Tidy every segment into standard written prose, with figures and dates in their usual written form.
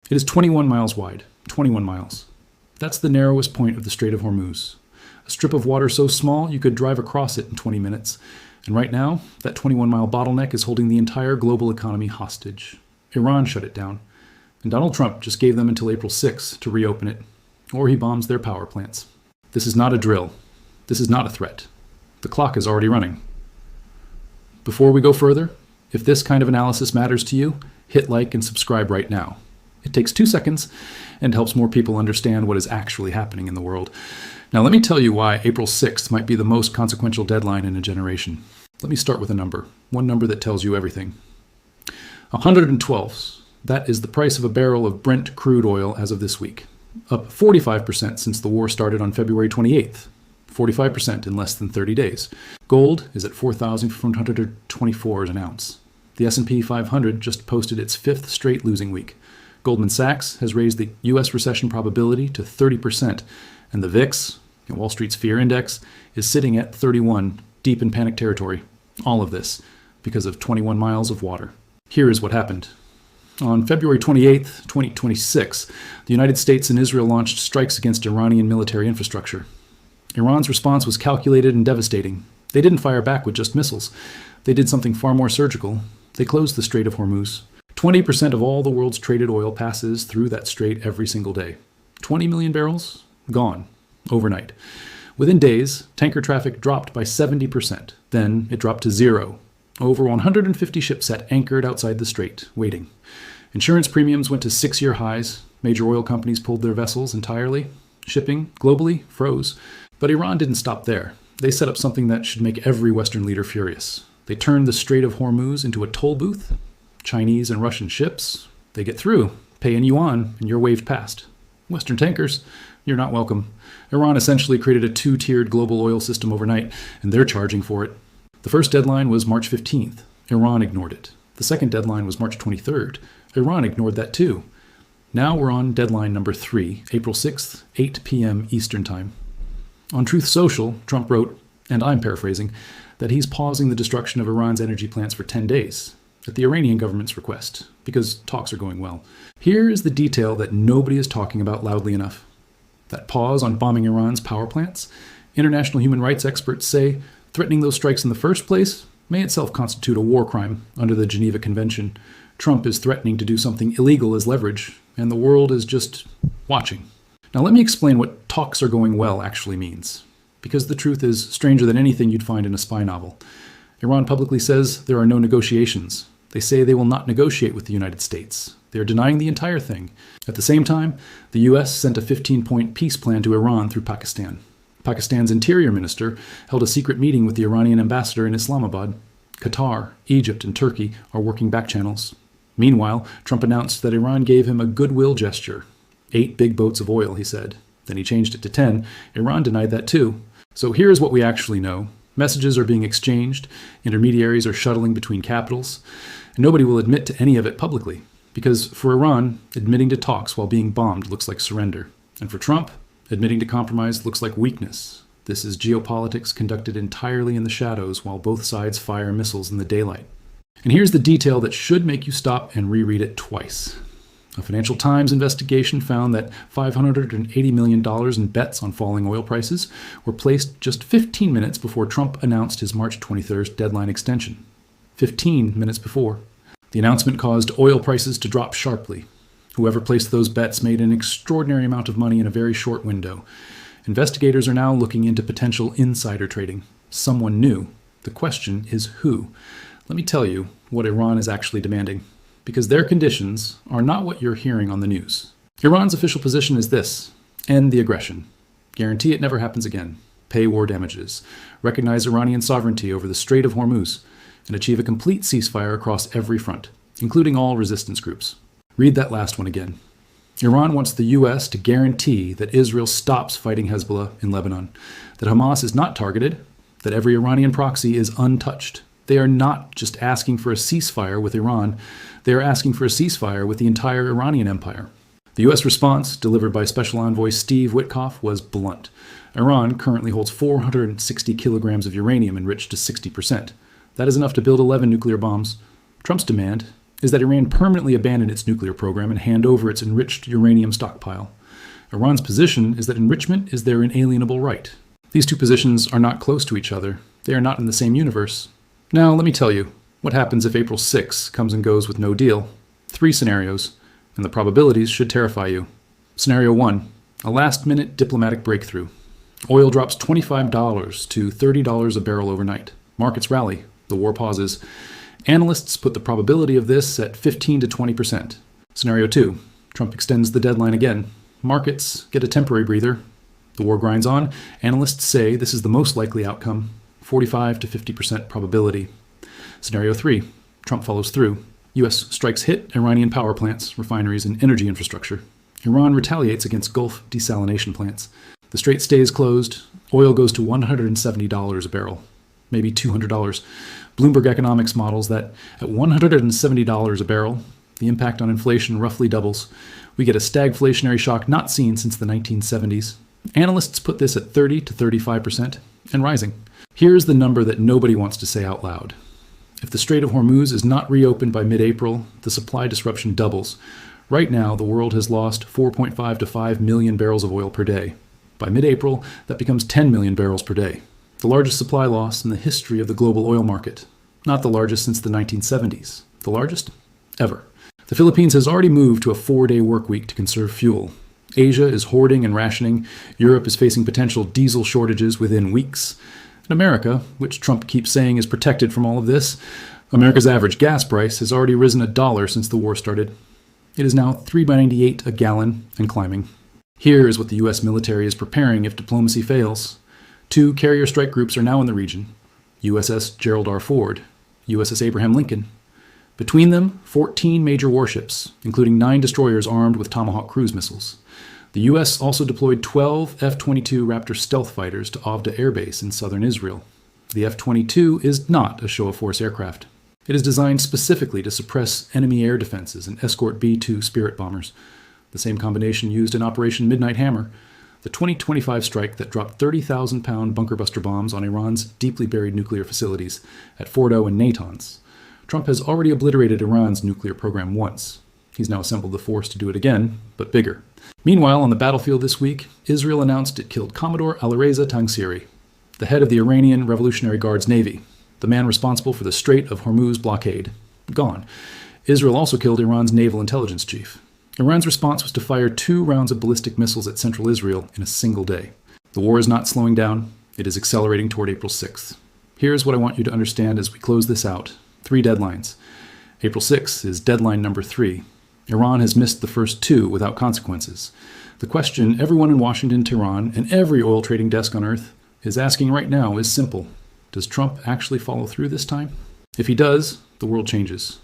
It is 21 miles wide. 21 miles. That's the narrowest point of the Strait of Hormuz. A strip of water so small you could drive across it in 20 minutes. And right now, that 21-mile bottleneck is holding the entire global economy hostage. Iran shut it down. And Donald Trump just gave them until April 6 to reopen it. Or he bombs their power plants. This is not a drill. This is not a threat. The clock is already running. Before we go further, if this kind of analysis matters to you, hit like and subscribe right now. It takes 2 seconds and helps more people understand what is actually happening in the world. Now let me tell you why April 6th might be the most consequential deadline in a generation. Let me start with a number. One number that tells you everything. 112. That is the price of a barrel of Brent crude oil as of this week. Up 45% since the war started on February 28th. 45% in less than 30 days. Gold is at $4,424 an ounce. The S&P 500 just posted its 5th straight losing week. Goldman Sachs has raised the U.S. recession probability to 30%, and the VIX, Wall Street's fear index, is sitting at 31, deep in panic territory. All of this because of 21 miles of water. Here is what happened. On February 28, 2026, the United States and Israel launched strikes against Iranian military infrastructure. Iran's response was calculated and devastating. They didn't fire back with just missiles. They did something far more surgical. They closed the Strait of Hormuz. 20% of all the world's traded oil passes through that strait every single day. 20 million barrels? Gone. Overnight. Within days, tanker traffic dropped by 70%. Then it dropped to zero. Over 150 ships sat anchored outside the strait, waiting. Insurance premiums went to 6-year highs. Major oil companies pulled their vessels entirely. Shipping, globally, froze. But Iran didn't stop there. They set up something that should make every Western leader furious. They turned the Strait of Hormuz into a toll booth. Chinese and Russian ships, they get through, pay in yuan, and you're waved past. Western tankers, you're not welcome. Iran essentially created a 2-tiered global oil system overnight, and they're charging for it. The first deadline was March 15th. Iran ignored it. The second deadline was March 23rd. Iran ignored that too. Now we're on deadline number 3, April 6th, 8 p.m. Eastern Time. On Truth Social, Trump wrote, and I'm paraphrasing, that he's pausing the destruction of Iran's energy plants for 10 days, at the Iranian government's request, because talks are going well. Here is the detail that nobody is talking about loudly enough. That pause on bombing Iran's power plants, international human rights experts say threatening those strikes in the first place may itself constitute a war crime under the Geneva Convention. Trump is threatening to do something illegal as leverage, and the world is just watching. Now let me explain what talks are going well actually means, because the truth is stranger than anything you'd find in a spy novel. Iran publicly says there are no negotiations. They say they will not negotiate with the United States. They are denying the entire thing. At the same time, the U.S. sent a 15-point peace plan to Iran through Pakistan. Pakistan's interior minister held a secret meeting with the Iranian ambassador in Islamabad. Qatar, Egypt, and Turkey are working back channels. Meanwhile, Trump announced that Iran gave him a goodwill gesture. 8 big boats of oil, he said. Then he changed it to 10. Iran denied that too. So here's what we actually know. Messages are being exchanged, intermediaries are shuttling between capitals, and nobody will admit to any of it publicly. Because for Iran, admitting to talks while being bombed looks like surrender. And for Trump, admitting to compromise looks like weakness. This is geopolitics conducted entirely in the shadows while both sides fire missiles in the daylight. And here's the detail that should make you stop and reread it twice. A Financial Times investigation found that $580 million in bets on falling oil prices were placed just 15 minutes before Trump announced his March 23rd deadline extension. 15 minutes before. The announcement caused oil prices to drop sharply. Whoever placed those bets made an extraordinary amount of money in a very short window. Investigators are now looking into potential insider trading. Someone new. The question is who? Let me tell you what Iran is actually demanding, because their conditions are not what you're hearing on the news. Iran's official position is this: end the aggression. Guarantee it never happens again. Pay war damages. Recognize Iranian sovereignty over the Strait of Hormuz, and achieve a complete ceasefire across every front, including all resistance groups. Read that last one again. Iran wants the U.S. to guarantee that Israel stops fighting Hezbollah in Lebanon, that Hamas is not targeted, that every Iranian proxy is untouched. They are not just asking for a ceasefire with Iran, they are asking for a ceasefire with the entire Iranian empire. The U.S. response, delivered by Special Envoy Steve Witkoff, was blunt. Iran currently holds 460 kilograms of uranium enriched to 60%. That is enough to build 11 nuclear bombs. Trump's demand: is that Iran permanently abandon its nuclear program and hand over its enriched uranium stockpile. Iran's position is that enrichment is their inalienable right. These two positions are not close to each other. They are not in the same universe. Now, let me tell you, what happens if April 6 comes and goes with no deal? 3 scenarios, and the probabilities should terrify you. Scenario 1, a last-minute diplomatic breakthrough. Oil drops $25 to $30 a barrel overnight. Markets rally. The war pauses. Analysts put the probability of this at 15 to 20%. Scenario 2, Trump extends the deadline again. Markets get a temporary breather. The war grinds on. Analysts say this is the most likely outcome, 45 to 50% probability. Scenario 3, Trump follows through. U.S. strikes hit Iranian power plants, refineries, and energy infrastructure. Iran retaliates against Gulf desalination plants. The strait stays closed. Oil goes to $170 a barrel, maybe $200. Bloomberg Economics models that at $170 a barrel, the impact on inflation roughly doubles. We get a stagflationary shock not seen since the 1970s. Analysts put this at 30 to 35% and rising. Here's the number that nobody wants to say out loud. If the Strait of Hormuz is not reopened by mid-April, the supply disruption doubles. Right now, the world has lost 4.5 to 5 million barrels of oil per day. By mid-April, that becomes 10 million barrels per day. The largest supply loss in the history of the global oil market. Not the largest since the 1970s. The largest ever. The Philippines has already moved to a 4-day work week to conserve fuel. Asia is hoarding and rationing. Europe is facing potential diesel shortages within weeks. And America, which Trump keeps saying is protected from all of this, America's average gas price has already risen $1 since the war started. It is now $3.98 a gallon and climbing. Here is what the U.S. military is preparing if diplomacy fails. 2 carrier strike groups are now in the region. USS Gerald R. Ford, USS Abraham Lincoln. Between them, 14 major warships, including 9 destroyers armed with Tomahawk cruise missiles. The U.S. also deployed 12 F-22 Raptor stealth fighters to Avda Air Base in southern Israel. The F-22 is not a show-of-force aircraft. It is designed specifically to suppress enemy air defenses and escort B-2 Spirit bombers, the same combination used in Operation Midnight Hammer, the 2025 strike that dropped 30,000-pound bunker-buster bombs on Iran's deeply buried nuclear facilities at Fordo and Natanz. Trump has already obliterated Iran's nuclear program once. He's now assembled the force to do it again, but bigger. Meanwhile, on the battlefield this week, Israel announced it killed Commodore Alireza Tangsiri, the head of the Iranian Revolutionary Guard's Navy, the man responsible for the Strait of Hormuz blockade. Gone. Israel also killed Iran's naval intelligence chief. Iran's response was to fire 2 rounds of ballistic missiles at central Israel in a single day. The war is not slowing down. It is accelerating toward April 6th. Here's what I want you to understand as we close this out. 3 deadlines. April 6th is deadline number 3. Iran has missed the first 2 without consequences. The question everyone in Washington, Tehran, and every oil trading desk on Earth is asking right now is simple. Does Trump actually follow through this time? If he does, the world changes.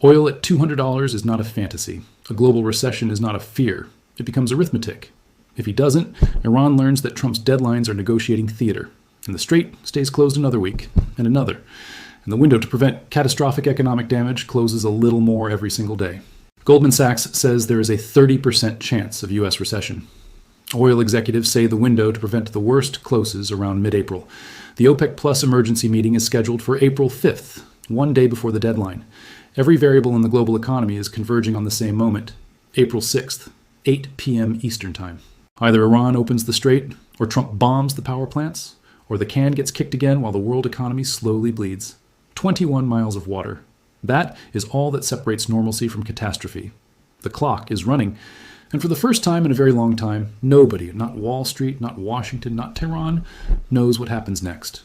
Oil at $200 is not a fantasy. A global recession is not a fear. It becomes arithmetic. If he doesn't, Iran learns that Trump's deadlines are negotiating theater, and the strait stays closed another week, and another. And the window to prevent catastrophic economic damage closes a little more every single day. Goldman Sachs says there is a 30% chance of U.S. recession. Oil executives say the window to prevent the worst closes around mid-April. The OPEC Plus emergency meeting is scheduled for April 5th, 1 day before the deadline. Every variable in the global economy is converging on the same moment, April 6th, 8 p.m. Eastern Time. Either Iran opens the strait, or Trump bombs the power plants, or the can gets kicked again while the world economy slowly bleeds. 21 miles of water. That is all that separates normalcy from catastrophe. The clock is running, and for the first time in a very long time, nobody, not Wall Street, not Washington, not Tehran, knows what happens next.